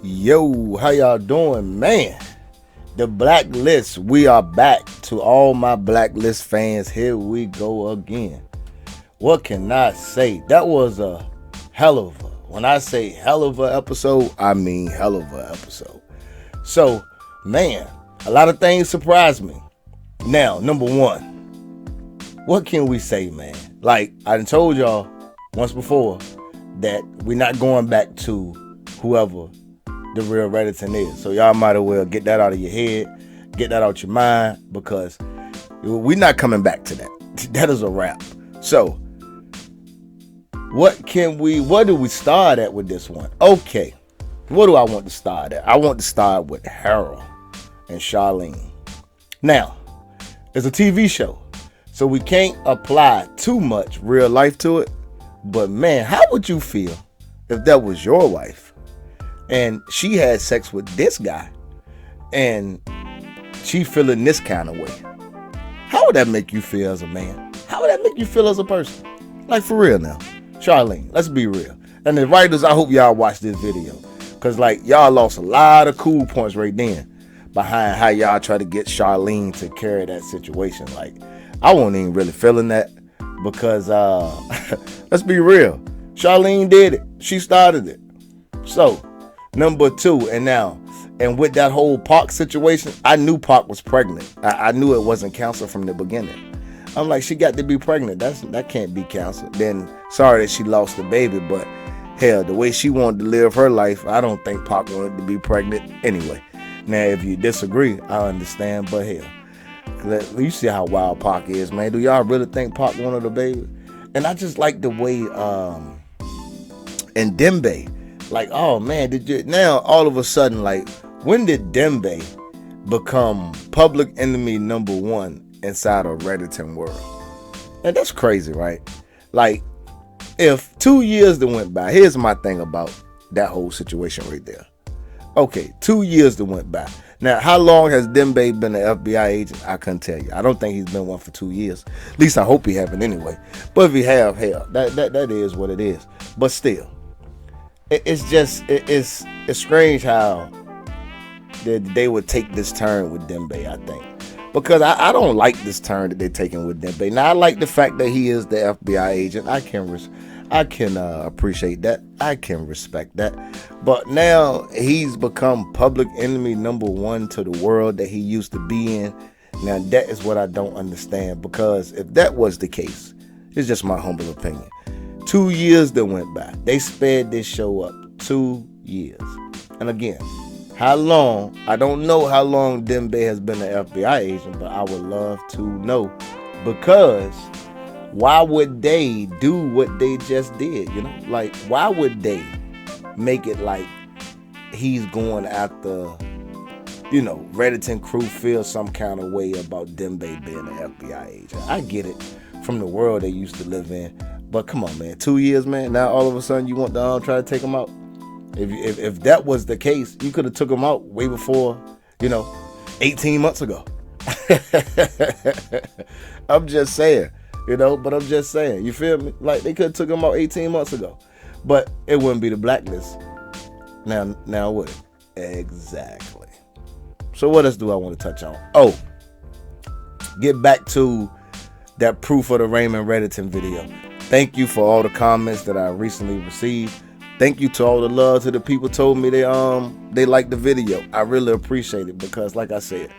Yo, how y'all doing, man? The Blacklist, we are back. To all my Blacklist fans, here we go again. What can I say? That was a hell of a, when I say hell of a episode, I mean hell of a episode. So, man, a lot of things surprised me. Now, number one, what can we say, man? Like, I done told y'all once before that we're not going back to whoever the real Redditon is. So y'all might as well get that out of your head, get that out your mind, because we're not coming back to that. That is a wrap. So what do we start at with this one? Okay, what do I want to start at? I want to start with Harold and Charlene. Now, it's a TV show, so we can't apply too much real life to it, but man, how would you feel if that was your wife and she had sex with this guy and she feeling this kind of way? How would that make you feel as a man? How would that make you feel as a person? Like, for real now. Charlene, let's be real. And the writers, I hope y'all watch this video, because like y'all lost a lot of cool points right then behind how y'all try to get Charlene to carry that situation. Like, I wasn't even really feeling that, because let's be real, Charlene did it. She started it. So number two, and with that whole Park situation, I knew Park was pregnant. I knew it wasn't cancer from the beginning. I'm like, she got to be pregnant. That can't be cancer. Then sorry that she lost the baby, but hell, the way she wanted to live her life, I don't think Park wanted to be pregnant anyway. Now, if you disagree, I understand, but hell, you see how wild Park is, man. Do y'all really think Park wanted a baby? And I just like the way and Dembe, like, oh man, now all of a sudden, like, when did Dembe become public enemy number one inside of Redditon world? And that's crazy, right? Like, if 2 years that went by, here's my thing about that whole situation right there. Okay, 2 years that went by. Now, how long has Dembe been an FBI agent? I couldn't tell you. I don't think he's been one for 2 years. At least I hope he haven't anyway. But if he have, hell, that is what it is. But still, it's strange how they would take this turn with Dembe, I think. Because I don't like this turn that they're taking with Dembe. Now, I like the fact that he is the FBI agent. I can appreciate that. I can respect that. But now he's become public enemy number one to the world that he used to be in. Now, that is what I don't understand. Because if that was the case, it's just my humble opinion. 2 years that went by. They sped this show up 2 years. And again, how long? I don't know how long Dembe has been an FBI agent, but I would love to know, because why would they do what they just did? You know, like, why would they make it like he's going after, Redditon crew feel some kind of way about Dembe being an FBI agent? I get it from the world they used to live in, but come on, man, 2 years, man. Now all of a sudden you want to try to take him out? If that was the case, you could have took him out way before, 18 months ago. I'm just saying, but I'm just saying, you feel me? Like, they could have took him out 18 months ago, but it wouldn't be the Blacklist. Now would it? Exactly. So what else do I want to touch on? Oh, get back to that proof of the Raymond Redditon video. Thank you for all the comments that I recently received. Thank you to all the love to the people told me they liked the video. I really appreciate it, because like I said,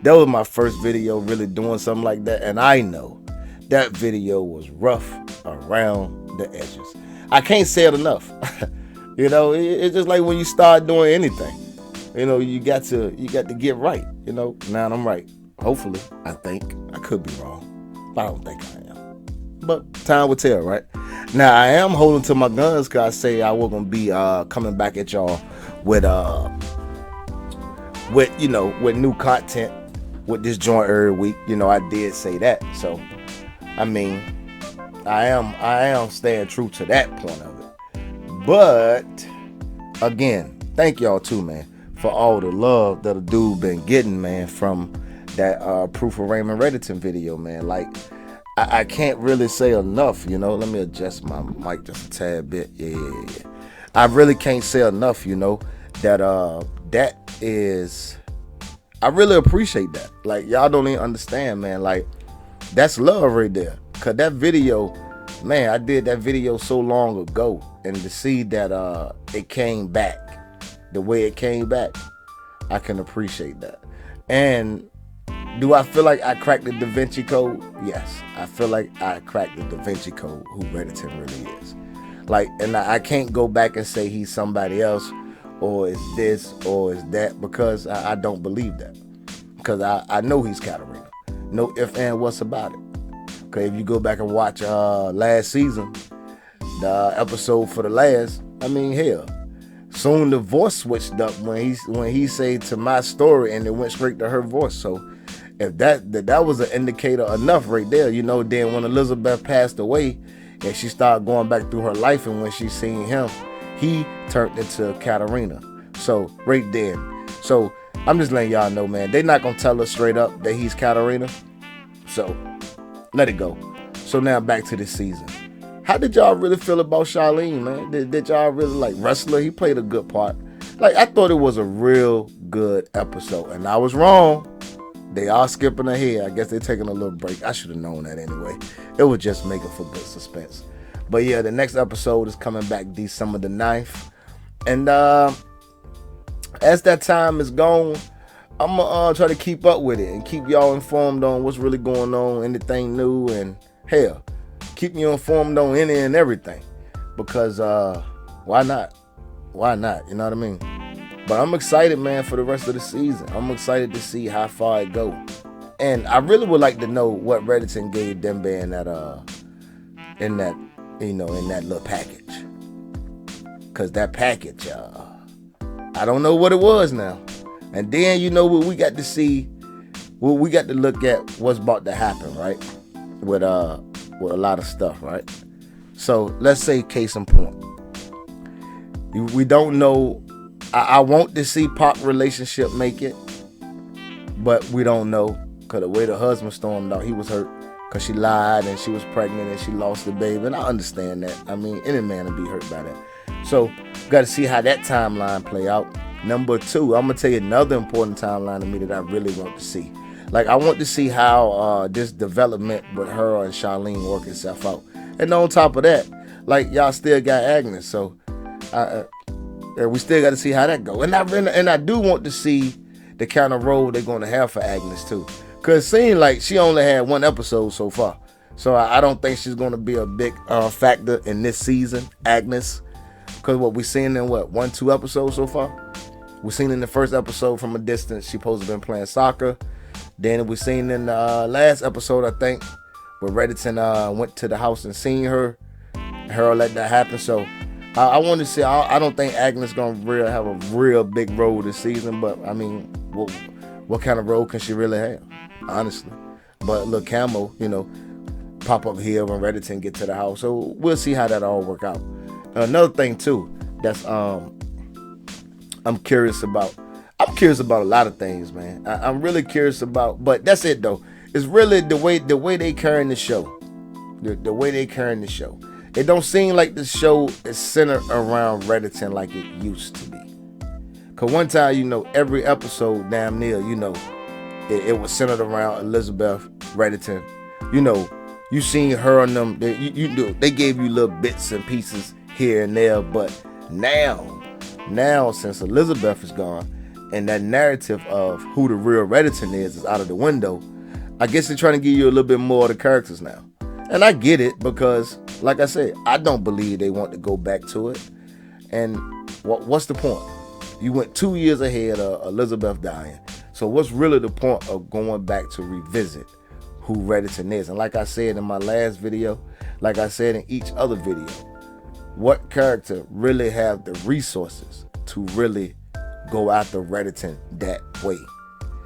that was my first video really doing something like that, and I know that video was rough around the edges. I can't say it enough. It's just like when you start doing anything, you got to get right. Now I'm right. Hopefully, I think. I could be wrong, but I don't think I am. But time will tell, right? Now, I am holding to my guns, because I say I was going to be coming back at y'all with new content with this joint every week. I did say that. So, I mean, I am staying true to that point of it. But, again, thank y'all too, man, for all the love that a dude been getting, man, from that Proof of Raymond Redditon video, man. Like, I can't really say enough, Let me adjust my mic just a tad bit. Yeah. I really can't say enough, that is, I really appreciate that. Like, y'all don't even understand, man. Like, that's love right there. Cause that video, man, I did that video so long ago, and to see that it came back the way it came back, I can appreciate that. And do I feel like I cracked the Da Vinci Code? Yes, I feel like I cracked the Da Vinci Code, who Redditon really is. Like, and I can't go back and say he's somebody else, or is this, or is that, because I don't believe that. Because I know he's Katarina. No ifs and what's about it. Okay, if you go back and watch last season, the episode for the last, I mean, hell, soon the voice switched up when he said to my story, and it went straight to her voice. So if that was an indicator enough right there, you know. Then when Elizabeth passed away and she started going back through her life, and when she seen him, he turned into Katarina. So right there. So I'm just letting y'all know, man, they're not gonna tell us straight up that he's Katarina. So let it go. So now back to this season. How did y'all really feel about Charlene, man? Did y'all really like Wrestler? He played a good part. Like, I thought it was a real good episode, and I was wrong. They are skipping ahead. I guess they're taking a little break. I should have known that anyway. It was just making for good suspense. But yeah, the next episode is coming back December the 9th. And as that time is gone, I'm going to try to keep up with it and keep y'all informed on what's really going on, anything new, and hell, keep you informed on any and everything. Because why not? Why not? You know what I mean? But I'm excited, man, for the rest of the season. I'm excited to see how far it goes. And I really would like to know what Redditon gave Dembe in that little package. Cause that package, I don't know what it was now. And then, you know, what we got to see, well, we got to look at what's about to happen, right? With a lot of stuff, right? So let's say case in point. We don't know. I want to see Pop relationship make it, but we don't know, because the way the husband stormed out, he was hurt because she lied and she was pregnant and she lost the baby, and I understand that. I mean, any man would be hurt by that. So got to see how that timeline play out. Number two, I'm gonna tell you another important timeline to me that I really want to see. Like, I want to see how this development with her and Charlene work itself out. And on top of that, like, y'all still got Agnes, so we still got to see how that go. And I do want to see the kind of role they're going to have for Agnes too, because it seems like she only had one episode so far. So I don't think she's going to be a big factor in this season, Agnes. Because what we seen in 1-2 episodes so far. We seen in the first episode from a distance she supposed to have been playing soccer. Then we seen in the last episode, I think, where Redditon went to the house and seen her. Her let that happen. So I want to see. I don't think Agnes gonna have a real big role this season. But I mean, what kind of role can she really have, honestly? But look, Camo, you know, pop up here when Redditon get to the house. So we'll see how that all work out. Another thing too, that's I'm curious about. I'm curious about a lot of things, man. I'm really curious about, but that's it though. It's really the way they carrying the show. The way they carrying the show. It don't seem like the show is centered around Redditon like it used to be. Cause one time, you know, every episode, damn near, you know, it was centered around Elizabeth, Redditon. You know, you seen her and them. They gave you little bits and pieces here and there, but now since Elizabeth is gone, and that narrative of who the real Redditon is out of the window, I guess they're trying to give you a little bit more of the characters now. And I get it, because, like I said, I don't believe they want to go back to it. And what's the point? You went 2 years ahead of Elizabeth dying. So what's really the point of going back to revisit who Redditon is? And like I said in my last video, like I said in each other video, what character really have the resources to really go after Redditon that way?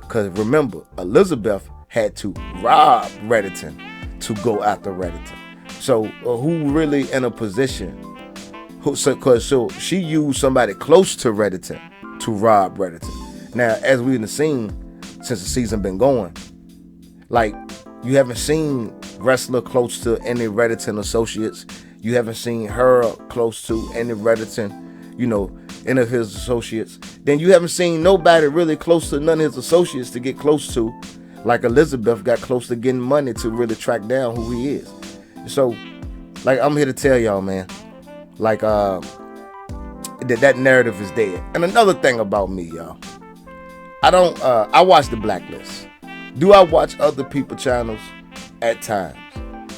Because remember, Elizabeth had to rob Redditon to go after Redditon. So who really in a position? So she used somebody close to Redditon to rob Redditon. Now, as we've seen since the season been going, like, you haven't seen Wrestler close to any Redditon associates. You haven't seen her close to any Redditon, you know, any of his associates, then you haven't seen nobody really close to none of his associates to get close to, like Elizabeth got close to getting money to really track down who he is. So, like, I'm here to tell y'all, man, like, that narrative is dead. And another thing about me, y'all, I watch the Blacklist. Do I watch other people's channels? At times.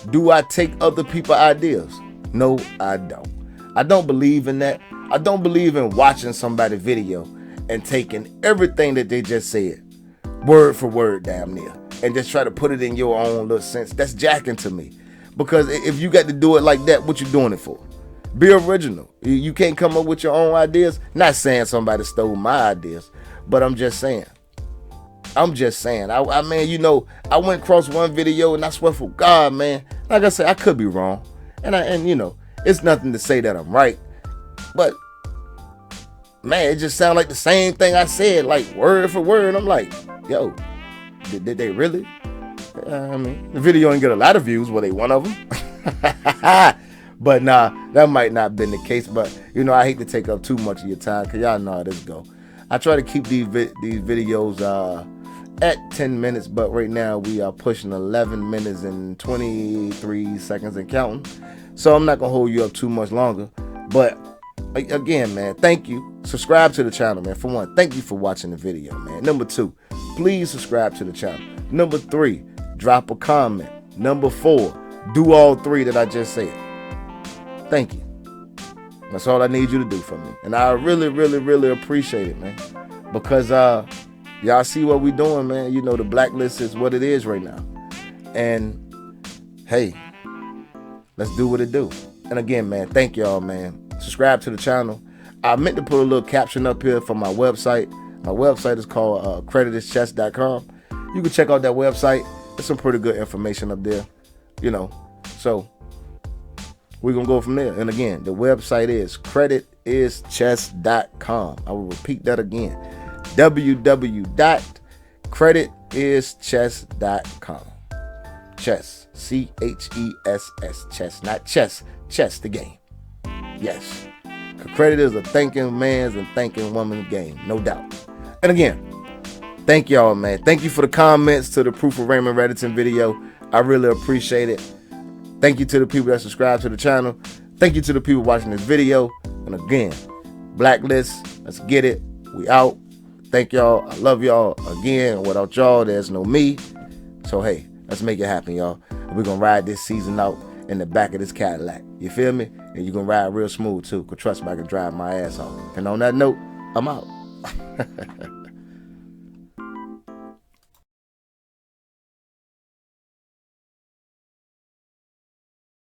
Do I take other people's ideas? No, I don't. I don't believe in that. I don't believe in watching somebody's video and taking everything that they just said, word for word damn near, and just try to put it in your own little sense. That's jacking to me. Because if you got to do it like that, what you doing it for? Be original. You can't come up with your own ideas. Not saying somebody stole my ideas, but I'm just saying. I mean, you know, I went across one video and I swear for God, man, like I said, I could be wrong. And you know, it's nothing to say that I'm right. But, man, it just sounded like the same thing I said, like word for word. I'm like, yo, did they really? I mean, the video didn't get a lot of views. Were they one of them? But nah, that might not have been the case. But, you know, I hate to take up too much of your time because y'all know how this go. I try to keep these videos at 10 minutes, but right now we are pushing 11 minutes and 23 seconds and counting. So I'm not going to hold you up too much longer. But again, man, thank you. Subscribe to the channel, man. For one, thank you for watching the video, man. Number 2, please subscribe to the channel. Number 3, drop a comment. Number 4, do all 3 that I just said. Thank you. That's all I need you to do for me. And I really, really, really appreciate it, man. Because y'all see what we doing, man. You know, the Blacklist is what it is right now. And, hey, let's do what it do. And again, man, thank y'all, man. Subscribe to the channel. I meant to put a little caption up here for my website. My website is called creditischess.com. You can check out that website. There's some pretty good information up there, you know. So, we're going to go from there. And again, the website is creditischess.com. I will repeat that again. www.creditischess.com. Chess. C-H-E-S-S. Chess. Not chess. Chess, the game. Yes. Credit is a thinking man's and thinking woman's game. No doubt. And again, thank y'all, man. Thank you for the comments to the Proof of Raymond Redditon video. I really appreciate it. Thank you to the people that subscribe to the channel. Thank you to the people watching this video. And again, Blacklist, let's get it. We out. Thank y'all. I love y'all. Again, without y'all, there's no me. So, hey, let's make it happen, y'all. We're going to ride this season out in the back of this Cadillac. You feel me? And you're going to ride real smooth, too. Because trust me, I can drive my ass off. And on that note, I'm out.